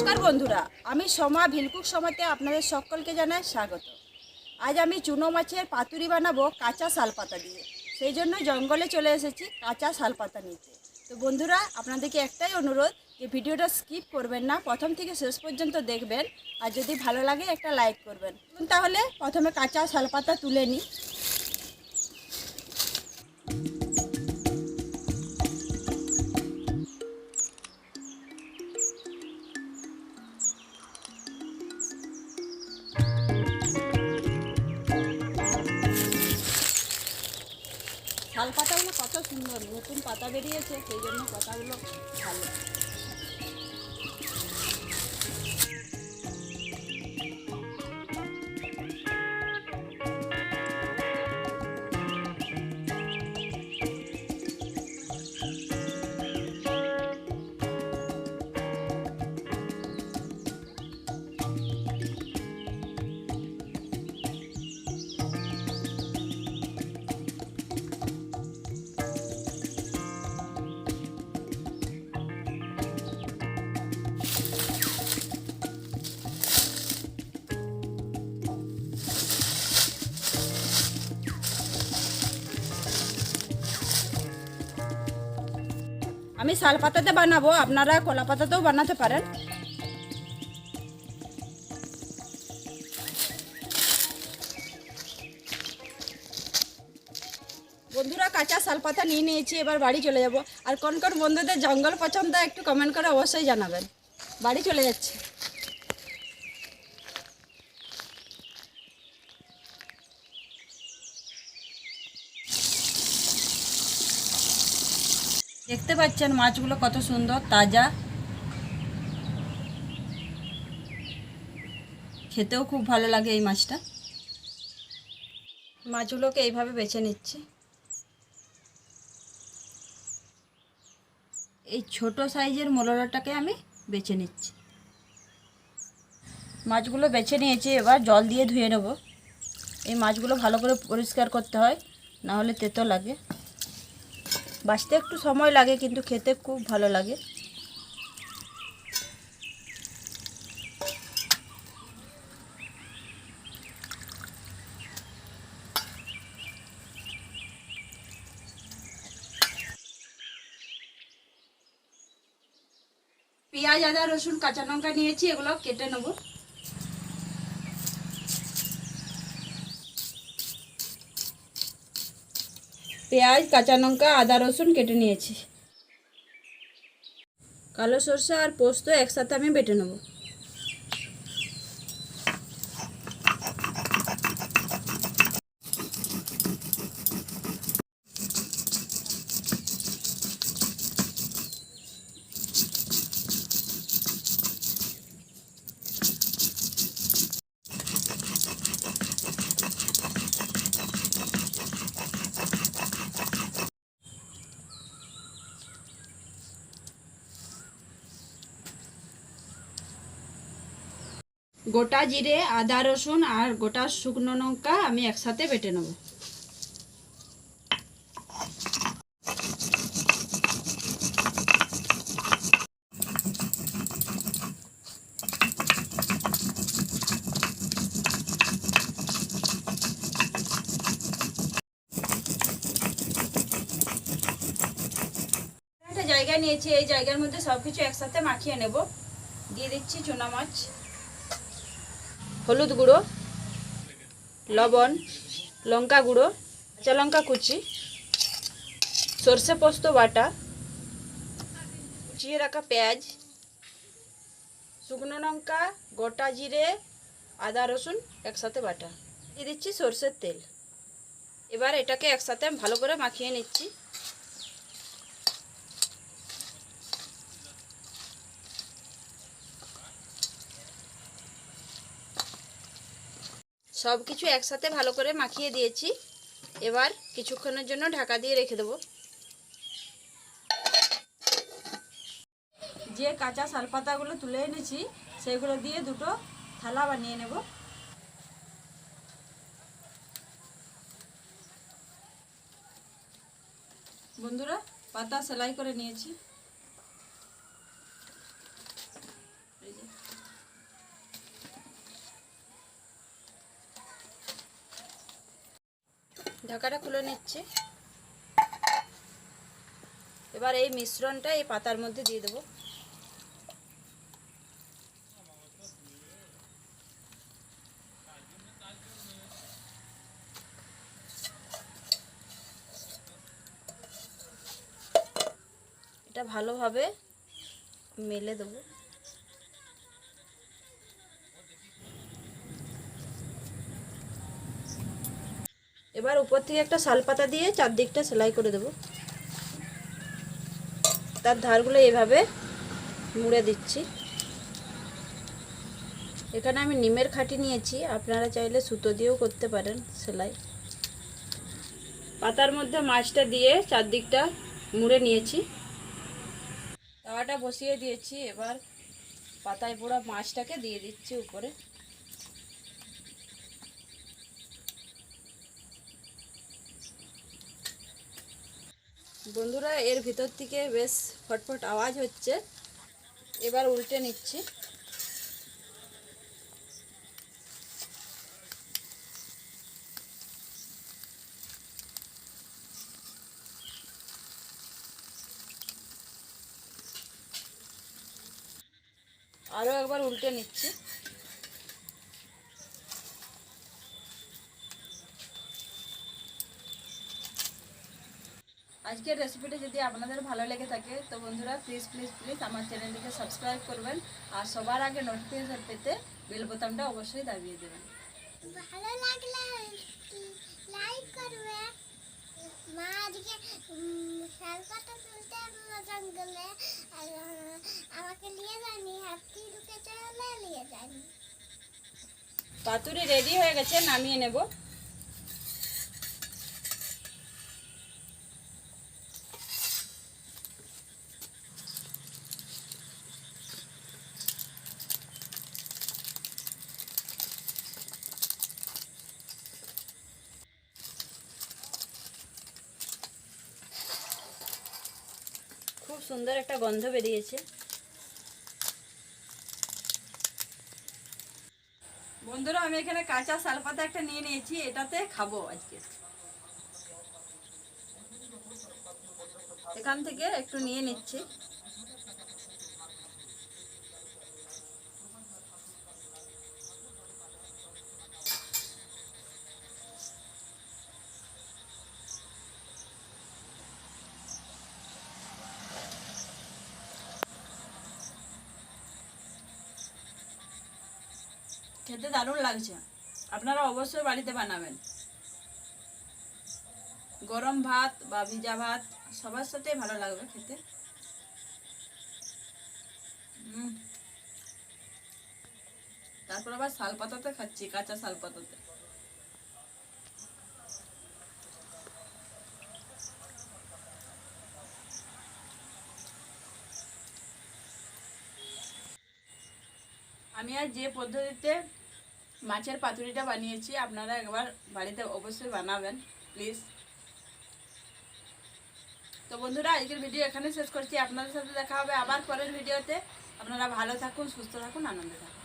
নমস্কার বন্ধুরা, আমি সোমা ভিলকুক সোমাতে আপনাদের সকলকে জানাই স্বাগত। আজ আমি চুনো মাছের পাতুরি বানাবো কাঁচা শালপাতা দিয়ে। সেই জন্য জঙ্গলে চলে এসেছি কাঁচা শালপাতা নিতে। তো বন্ধুরা, আপনাদেরকে একটাই অনুরোধ যে ভিডিওটা স্কিপ করবেন না, প্রথম থেকে শেষ পর্যন্ত দেখবেন। আর যদি ভালো লাগে একটা লাইক করবেন। তাহলে প্রথমে কাঁচা শালপাতা তুলে নিই। শাল পাতাগুলো কত সুন্দর, নতুন পাতা বেরিয়েছে, সেই জন্য পাতাগুলো ভালো। আমি শাল পাতাতে বানাবো, আপনারা কলা পাতাতেও বানাতে পারেন। বন্ধুরা, কাঁচা শাল পাতা নিয়ে নিয়েছি, এবার বাড়ি চলে যাব। আর কোন কোন বন্ধুদের জঙ্গল পছন্দ একটু কমেন্ট করে অবশ্যই জানাবেন। বাড়ি চলে যাচ্ছে। দেখতে পাচ্ছেন মাছগুলো কত সুন্দর তাজা, খেতেও খুব ভালো লাগে এই মাছটা। মাছগুলোকে এইভাবে বেছে নিচ্ছি। এই ছোট সাইজের মোলরাটাকে আমি বেছে নিচ্ছি। মাছগুলো বেছে নিয়েছি, এবার জল দিয়ে ধুয়ে নেব। এই মাছগুলো ভালো করে পরিষ্কার করতে হয়, না হলে তেতো লাগে। বাছতে একটু সময় লাগে, কিন্তু খেতে খুব ভালো লাগে। পেঁয়াজ, আদা, রসুন, কাঁচা লঙ্কা নিয়েছি, এগুলো কেটে নেব। পেঁয়াজ, কাঁচা লঙ্কা, আদা, রসুন কেটে নিয়েছি। কালো সরষে আর পোস্ত একসাথে আমি বেটে নেব। গোটা জিরে, আদা, রসুন আর গোটা শুকনো লঙ্কা আমি একসাথে বেটে নেব। একটা জায়গা নিয়েছি, এই জায়গার মধ্যে সবকিছু একসাথে মাখিয়ে নেব। দিয়ে দিচ্ছি চুনা মাছ, হলুদ গুঁড়ো, লবণ, লঙ্কা গুঁড়ো, কাঁচা লঙ্কা কুচি, সর্ষে পোস্ত বাটা, কুচিয়ে রাখা পেঁয়াজ, শুকনো লঙ্কা, গোটা জিরে, আদা, রসুন একসাথে বাটা। দিয়ে দিচ্ছি সর্ষের তেল। এবার এটাকে একসাথে ভালো করে মাখিয়ে নিচ্ছি। সব কিছু একসাথে ভালো করে মাখিয়ে দিয়েছি। এবার কিছুক্ষণের জন্য ঢাকা দিয়ে রেখে দেব। যে কাঁচা শালপাতাগুলো তুলে এনেছি, সেগুলো দিয়ে দুটো থালা বানিয়ে নেব। বন্ধুরা, পাতা সেলাই করে নিয়েছি। এই যে ঢাকাটা খুলে নিচ্ছি। এবার এই মিশ্রণটা এই পাতার মধ্যে দিয়ে দেবো। এটা ভালোভাবে মেলে দেবো। এবার উপর থেকে একটা শালপাতা দিয়ে চারদিকটা সেলাই করে দেবো। তার ধারগুলো এভাবে মুড়ে দিচ্ছি। এখানে আমি নিমের খাঁটি নিয়েছি, আপনারা চাইলে সুতো দিয়েও করতে পারেন সেলাই। পাতার মধ্যে মাছটা দিয়ে চারদিকটা মুড়ে নিয়েছি। তাওয়াটা বসিয়ে দিয়েছি। এবার পাতায় পোড়া মাছটাকে দিয়ে দিচ্ছি উপরে। বন্ধুরা, এর ভিতর থেকে বেশ ফটফট আওয়াজ হচ্ছে। এবার উল্টে নিচ্ছি। আরও একবার উল্টে নিচ্ছি। আজকের রেসিপিটা যদি আপনাদের ভালো লেগে থাকে তো বন্ধুরা প্লিজ প্লিজ প্লিজ আমার চ্যানেলটিকে সাবস্ক্রাইব করবেন, আর সবার আগে নোটিফিকেশন পেতে বেল বোতামটা অবশ্যই দাবিয়ে দেবেন। ভালো লাগলে লাইক করবে। মা আজকে শালপাতা তুলতে জঙ্গলে আমাকে নিয়ে যায়নি, হাতি ঢুকে চলে নিয়ে যায়নি। পাতুরি রেডি হয়ে গেছে, নামিয়ে নেব। খুব সুন্দর একটা গন্ধ বেরিয়েছে। বন্ধুরা, আমি এখানে কাঁচা শালপাতা একটা নিয়ে নিয়েছি, এটাতে খাবো আজকে। এখান থেকে একটু নিয়ে নিচ্ছি। খেতে দারুণ লাগছে, আপনারা অবশ্যই বাড়িতে বানাবেন। গরম ভাত বা ভিজা ভাত সবার সাথেই ভালো লাগবে খেতে। তারপর আবার শালপাতাতে খাচ্ছি, কাঁচা শালপাতাতে। আমি আর যে পদ্ধতিতে মাছের পাতুরিটা বানিয়েছি আপনারা একবার বাড়িতে অবশ্যই বানাবেন প্লিজ। তো বন্ধুরা, আজকের ভিডিও এখানে শেষ করছি। আপনাদের সাথে দেখা হবে আবার পরের ভিডিওতে। আপনারা ভালো থাকুন, সুস্থ থাকুন, আনন্দে থাকুন।